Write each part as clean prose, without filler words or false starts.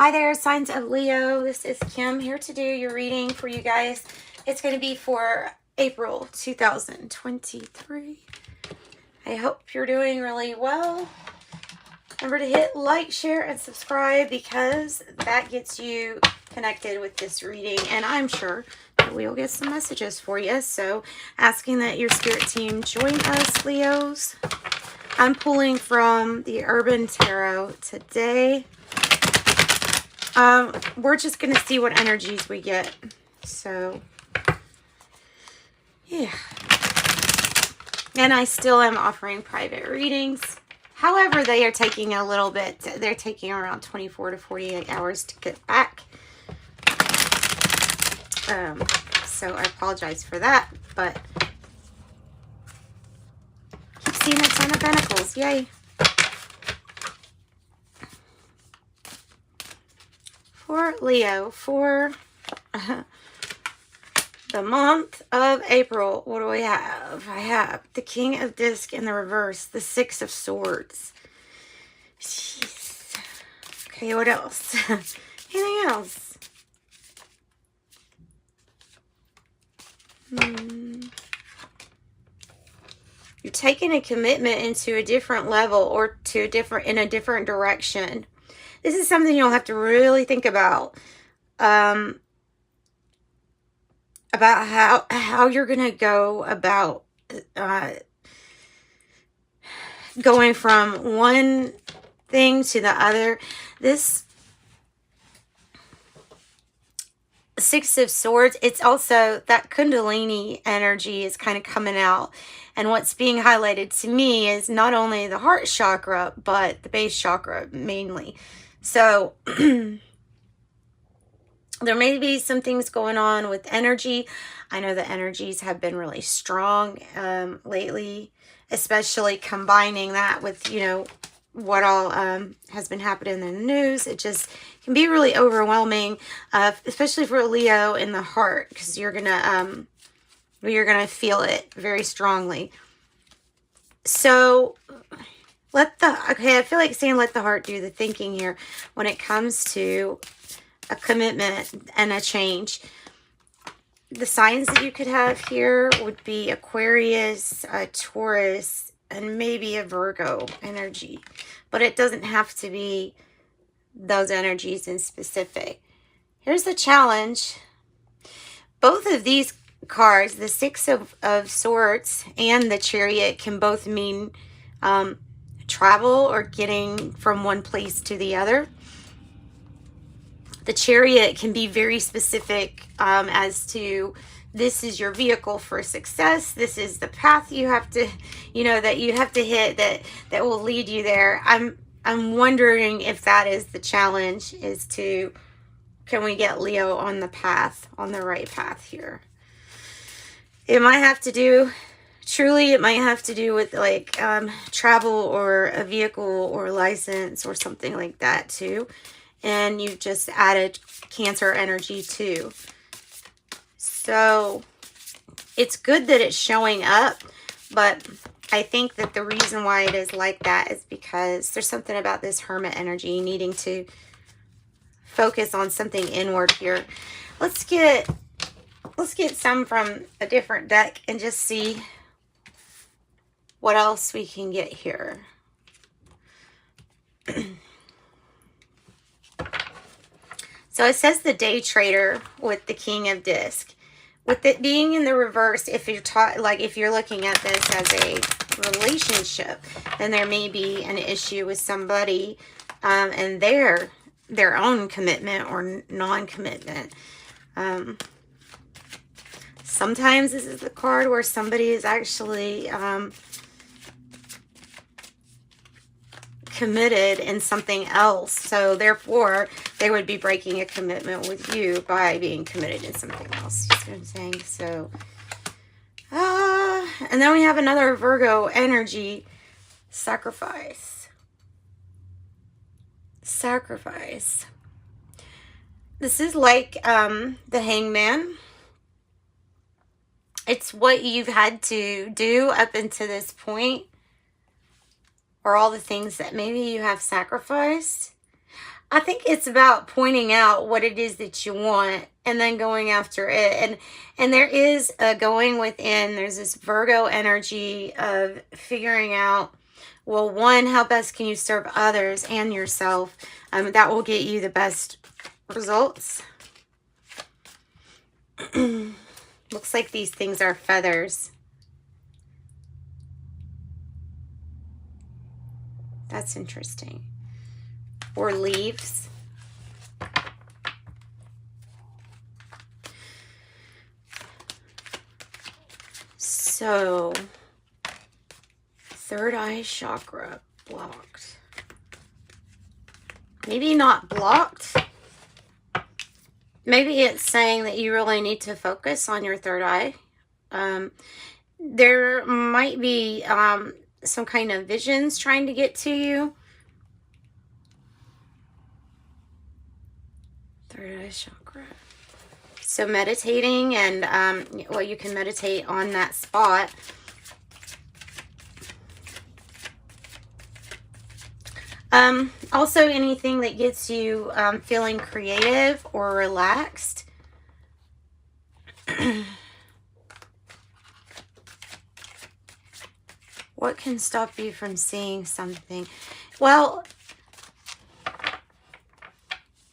Hi there, signs of Leo. This is Kim here to do your reading for you guys. It's going to be for April 2023. I hope you're doing really well. Remember to hit like, share, and subscribe because that gets you connected with this reading. And I'm sure that we'll get some messages for you. So asking that your spirit team join us, Leos. I'm pulling from the Urban Tarot today. We're just going to see what energies we get. So, yeah. And I still am offering private readings. However, they are taking a little bit. They're taking around 24 to 48 hours to get back. So I apologize for that. But keep seeing the Ten of Pentacles. Yay. For Leo, for the month of April, what do I have? I have the King of Disc in the reverse, the Six of Swords. Jeez. Okay, what else? Anything else? You're taking a commitment into a different level or to in a different direction. This is something you'll have to really think about how you're going to go about going from one thing to the other. This Six of Swords, it's also that Kundalini energy is kind of coming out. And what's being highlighted to me is not only the heart chakra, but the base chakra mainly. So there may be some things going on with energy. I know the energies have been really strong lately, especially combining that with, you know, what all has been happening in the news. It just can be really overwhelming, especially for Leo in the heart, because you're gonna feel it very strongly. So I feel like saying let the heart do the thinking here when it comes to a commitment and a change. The signs that you could have here would be Aquarius, Taurus, and maybe a Virgo energy. But it doesn't have to be those energies in specific. Here's the challenge. Both of these cards, the Six of Swords and the Chariot, can both mean travel or getting from one place to the other. The Chariot can be very specific as to this is your vehicle for success. This is the path you have to, you know, that you have to hit that will lead you there. I'm wondering if that is the challenge, is to, can we get Leo on the path, on the right path here? It might have to do, truly, it might have to do with like travel or a vehicle or license or something like that too. And you've just added Cancer energy too. So it's good that it's showing up, but I think that the reason why it is like that is because there's something about this Hermit energy needing to focus on something inward here. Let's get some from a different deck and just see what else we can get here. So it says the Day Trader with the King of Disc. With it being in the reverse, if you're if you're looking at this as a relationship, then there may be an issue with somebody and their own commitment or non-commitment. Sometimes this is the card where somebody is actually committed in something else, so therefore they would be breaking a commitment with you by being committed in something else. You see what I'm saying? So and then we have another Virgo energy, sacrifice. This is like the Hangman. It's what you've had to do up until this point, or all the things that maybe you have sacrificed. I think it's about pointing out what it is that you want and then going after it. And there is a going within. There's this Virgo energy of figuring out, well, one, how best can you serve others and yourself? That will get you the best results. Looks like these things are feathers. That's interesting. Or leaves. So, third eye chakra blocked. Maybe not blocked. Maybe it's saying that you really need to focus on your third eye. There might be some kind of visions trying to get to you. Third eye chakra. So meditating and, well, you can meditate on that spot. Also anything that gets you feeling creative or relaxed. What can stop you from seeing something? Well,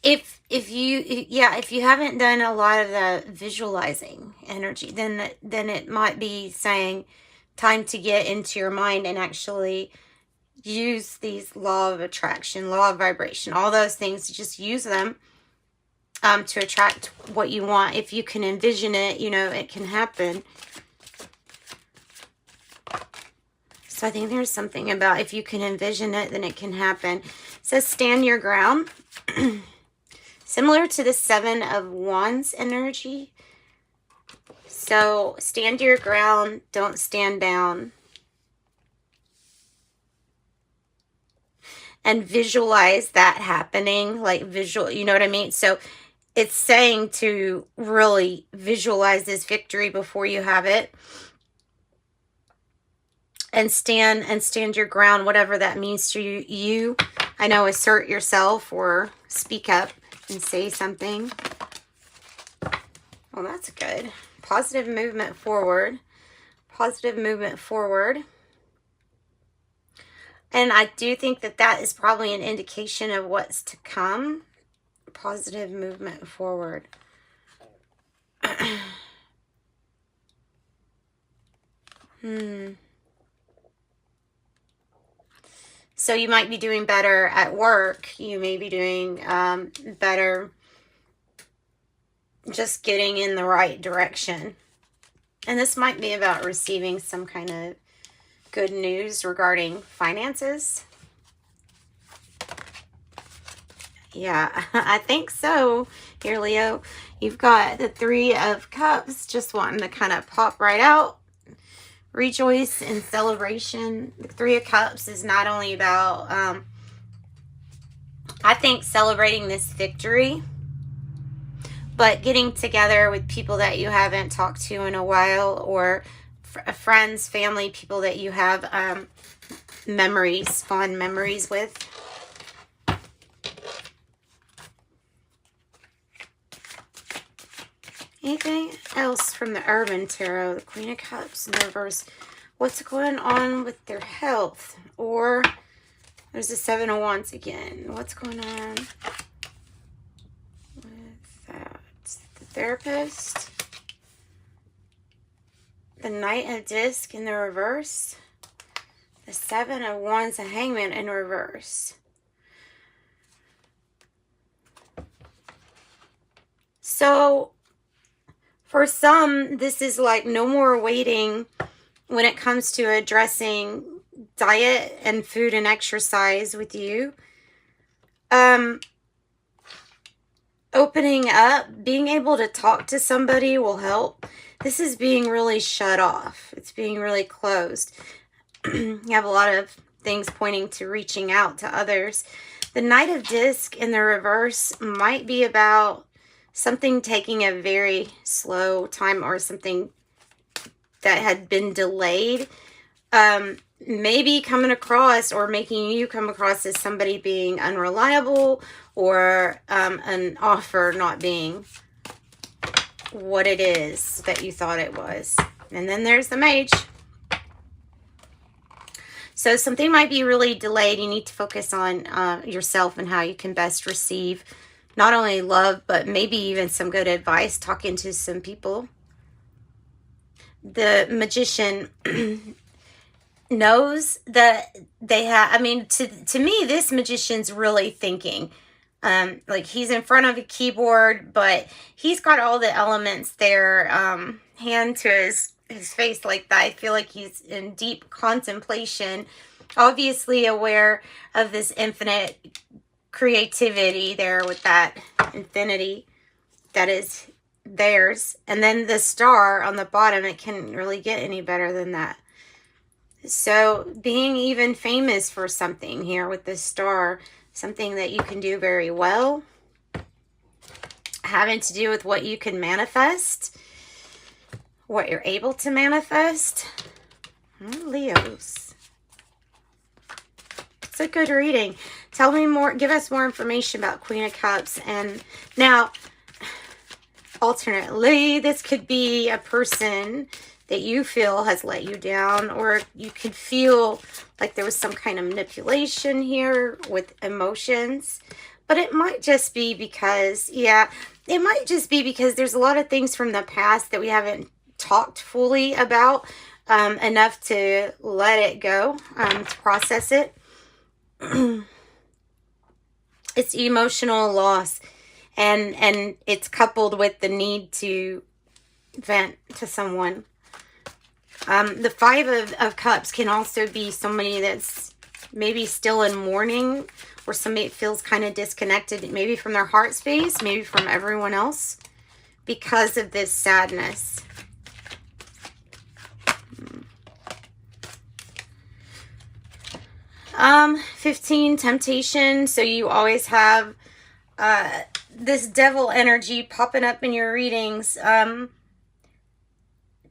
if you haven't done a lot of the visualizing energy, then it might be saying time to get into your mind and actually use these law of attraction, law of vibration, all those things. Just use them to attract what you want. If you can envision it, you know, it can happen. So I think there's something about if you can envision it, then it can happen. It says stand your ground. Similar to the Seven of Wands energy. So stand your ground, don't stand down. And visualize that happening, like visual, you know what I mean? So it's saying to really visualize this victory before you have it. And stand your ground, whatever that means to you. I know, assert yourself or speak up and say something. Well, that's good. Positive movement forward. Positive movement forward. And I do think that that is probably an indication of what's to come. Positive movement forward. So you might be doing better at work. You may be doing better just getting in the right direction. And this might be about receiving some kind of good news regarding finances. Yeah, I think so. Here, Leo, you've got the Three of Cups just wanting to kind of pop right out. Rejoice in celebration. The Three of Cups is not only about, I think, celebrating this victory, but getting together with people that you haven't talked to in a while, or friends, family, people that you have memories, fond memories with. Anything else from the Urban Tarot? The Queen of Cups in the reverse. What's going on with their health? Or there's the Seven of Wands again. What's going on with that? The Therapist. The Knight of Disc in the reverse. The Seven of Wands, the Hangman in reverse. So for some, this is like no more waiting when it comes to addressing diet and food and exercise with you. Opening up, being able to talk to somebody will help. This is being really shut off. It's being really closed. You have a lot of things pointing to reaching out to others. The Knight of Disc in the reverse might be about something taking a very slow time, or something that had been delayed. Maybe coming across or making you come across as somebody being unreliable or an offer not being what it is that you thought it was. And then there's the Mage. So something might be really delayed. You need to focus on yourself and how you can best receive not only love, but maybe even some good advice, talking to some people. The Magician knows that they have, I mean, to me, this Magician's really thinking. Like he's in front of a keyboard, but he's got all the elements there, hand to his face like that. I feel like he's in deep contemplation, obviously aware of this infinite creativity there with that infinity that is theirs. And then the star on the bottom, it can't really get any better than that. So being even famous for something here with this star, something that you can do very well, having to do with what you can manifest, what you're able to manifest. Leos. It's a good reading. Tell me more, give us more information about Queen of Cups. And now, alternately, this could be a person that you feel has let you down, or you could feel like there was some kind of manipulation here with emotions. But it might just be because, it might just be because there's a lot of things from the past that we haven't talked fully about enough to let it go, to process it. It's emotional loss, and it's coupled with the need to vent to someone. The Five of Cups can also be somebody that's maybe still in mourning, or somebody that feels kind of disconnected, maybe from their heart space, maybe from everyone else, because of this sadness. 15, temptation. So you always have this devil energy popping up in your readings.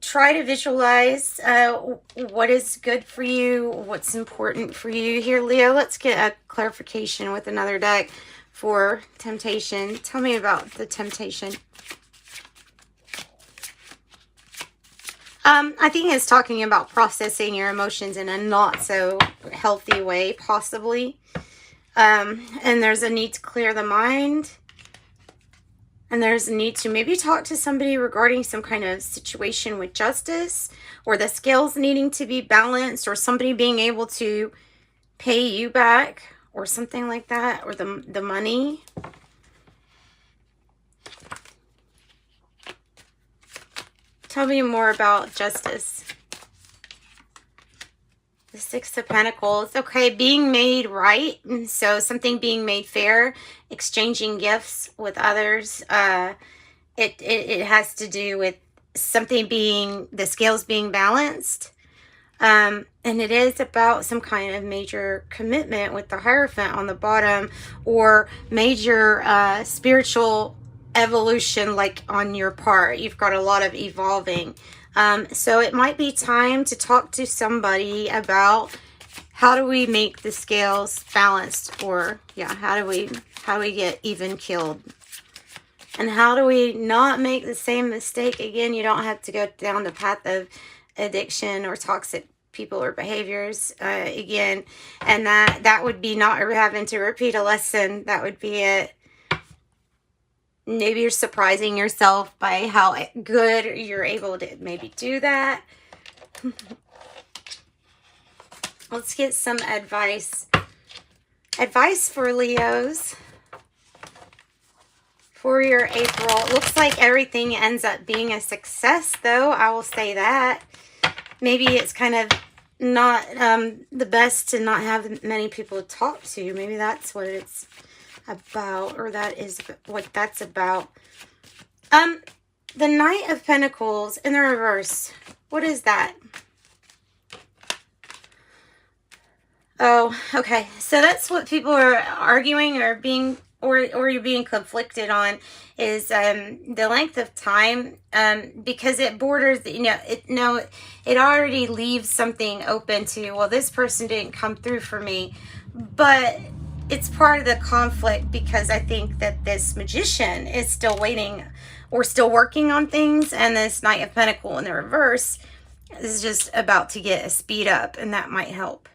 Try to visualize what is good for you, what's important for you. Here, Leo, let's get a clarification with another deck for temptation. Tell me about the temptation. I think it's talking about processing your emotions in a not so healthy way, possibly. And there's a need to clear the mind. And there's a need to maybe talk to somebody regarding some kind of situation with justice, or the scales needing to be balanced, or somebody being able to pay you back, or something like that, or the money. Tell me more about justice. The Six of Pentacles. Okay, being made right. So something being made fair, exchanging gifts with others. It has to do with something being, the scales being balanced. And it is about some kind of major commitment with the Hierophant on the bottom, or major spiritual evolution, like on your part. You've got a lot of evolving. So it might be time to talk to somebody about how do we make the scales balanced, or how do we get even killed, and how do we not make the same mistake again. You don't have to go down the path of addiction or toxic people or behaviors again, and that would be not having to repeat a lesson. That would be it. Maybe you're surprising yourself by how good you're able to maybe do that. Let's get some advice. Advice for Leos for your April. It looks like everything ends up being a success, though. I will say that. Maybe it's kind of not the best to not have many people to talk to. Maybe that's what it's about, or that is what that's about. The Knight of Pentacles in the reverse. What is that? Oh, okay. So that's what people are arguing, or being, or you're being conflicted on, is the length of time, because it borders, it already leaves something open to, well, this person didn't come through for me. But it's part of the conflict, because I think that this Magician is still waiting or still working on things, and this Knight of Pentacles in the reverse is just about to get a speed up, and that might help.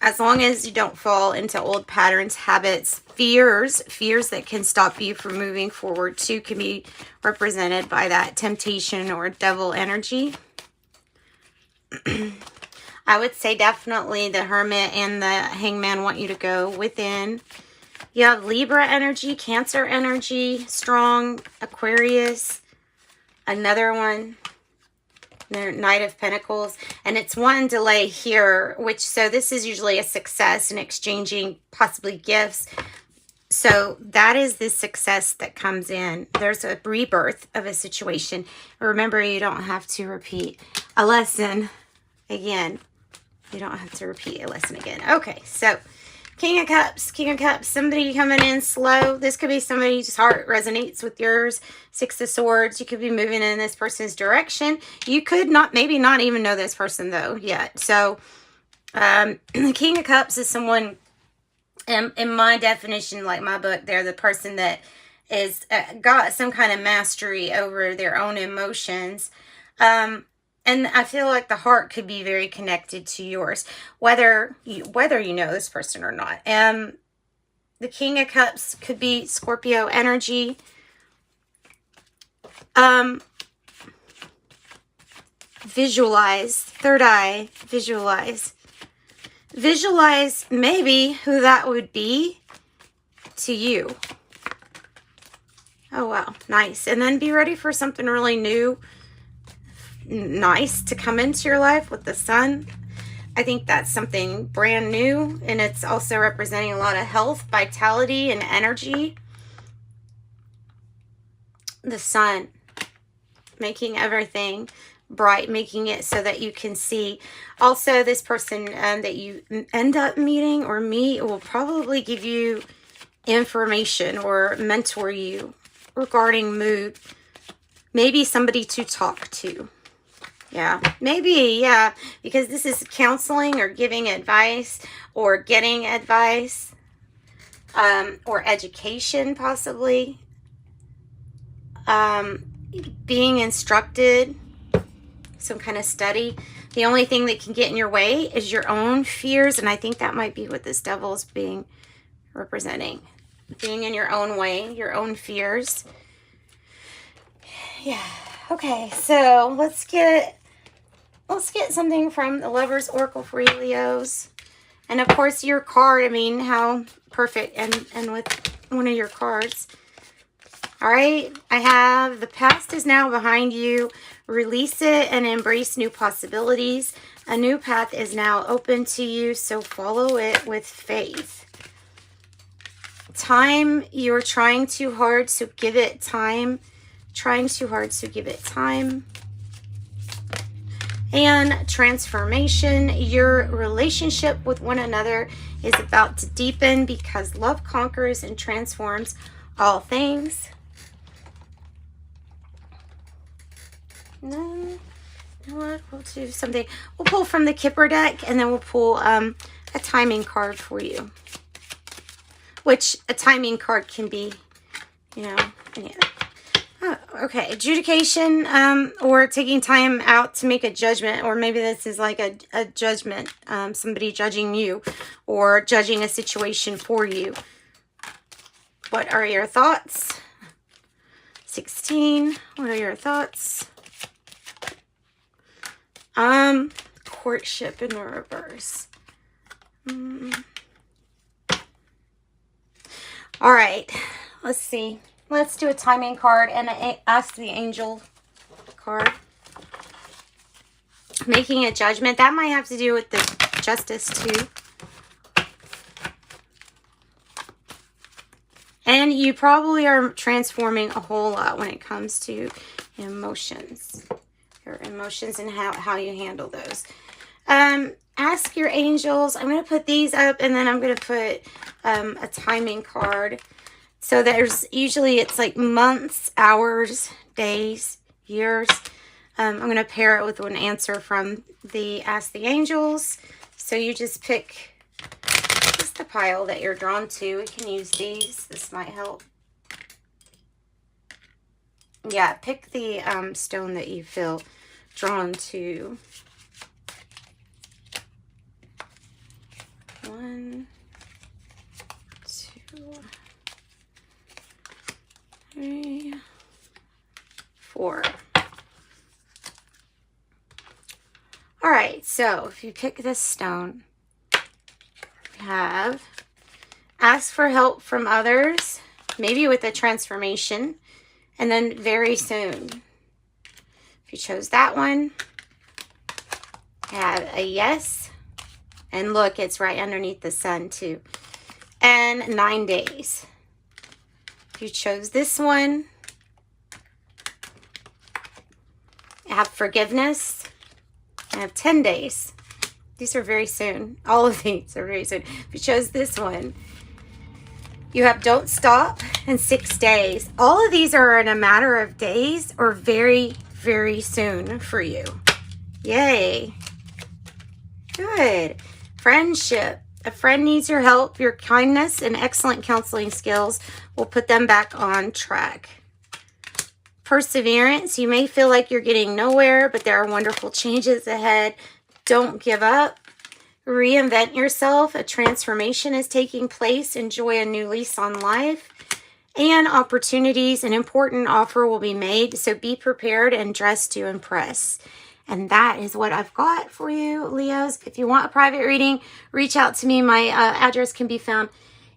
As long as you don't fall into old patterns, habits, fears that can stop you from moving forward too, can be represented by that temptation or devil energy. I would say definitely the Hermit and the Hangman want you to go within. You have Libra energy, Cancer energy, strong, Aquarius, another one. Knight of Pentacles, and it's one delay here, which, so this is usually a success in exchanging possibly gifts. So that is the success that comes in. There's a rebirth of a situation. Remember, you don't have to repeat a lesson again. You don't have to repeat a lesson again. Okay, so King of Cups, somebody coming in slow. This could be somebody whose heart resonates with yours. Six of Swords, you could be moving in this person's direction. You could maybe not even know this person though yet. So the King of Cups is someone, in my definition, like my book, they're the person that is got some kind of mastery over their own emotions. And I feel like the heart could be very connected to yours, whether you know this person or not. The King of Cups could be Scorpio energy. Visualize, third eye, visualize. Visualize maybe who that would be to you. Oh, wow. Nice. And then be ready for something really new, nice to come into your life with the Sun. I think that's something brand new, and it's also representing a lot of health, vitality, and energy. The Sun, making everything bright, making it so that you can see. Also, this person that you end up meeting or meet will probably give you information or mentor you regarding mood. Maybe somebody to talk to. Yeah, maybe, yeah, because this is counseling or giving advice or getting advice, or education possibly, being instructed, some kind of study. The only thing that can get in your way is your own fears, and I think that might be what this devil is being representing. Being in your own way, your own fears. Yeah, okay, so let's get something from the Lover's Oracle for you, Leos. And of course, your card, I mean, how perfect, and with one of your cards. All right, I have the past is now behind you. Release it and embrace new possibilities. A new path is now open to you, so follow it with faith. Time, you're trying too hard, so give it time. Trying too hard, so give it time. And transformation, your relationship with one another is about to deepen because love conquers and transforms all things. No, you know what? We'll do something. We'll pull from the Kipper deck, and then we'll pull a timing card for you. Which a timing card can be, you know, yeah. Oh, okay, adjudication, or taking time out to make a judgment, or maybe this is like a judgment, somebody judging you or judging a situation for you. What are your thoughts? 16, what are your thoughts? Courtship in the reverse. All right, let's see. Let's do a timing card and ask the angel card. Making a judgment. That might have to do with the justice too. And you probably are transforming a whole lot when it comes to emotions. Your emotions and how you handle those. Ask your angels. I'm going to put these up, and then I'm going to put a timing card. So there's usually, it's like months, hours, days, years. I'm going to pair it with an answer from the Ask the Angels. So you just pick This is the pile that you're drawn to. We can use these. This might help. Yeah, pick the stone that you feel drawn to. 1, 2, 3, 4. All right, so if you pick this stone, we have ask for help from others, maybe with a transformation, and then very soon. If you chose that one, have a yes. And look, it's right underneath the sun too. And 9 days. If you chose this one, have forgiveness. I have 10 days. These are very soon. All of these are very soon. If you chose this one, you have don't stop and 6 days. All of these are in a matter of days or very, very soon for you. Yay. Good. Friendship. A friend needs your help. Your kindness and excellent counseling skills will put them back on track. Perseverance. You may feel like you're getting nowhere, but there are wonderful changes ahead. Don't give up. Reinvent yourself. A transformation is taking place. Enjoy a new lease on life. And opportunities. An important offer will be made, so be prepared and dress to impress. And that is what I've got for you, Leos. If you want a private reading, reach out to me. My address can be found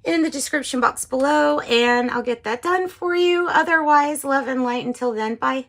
in the description box below, and I'll get that done for you. Otherwise, love and light until then. Bye.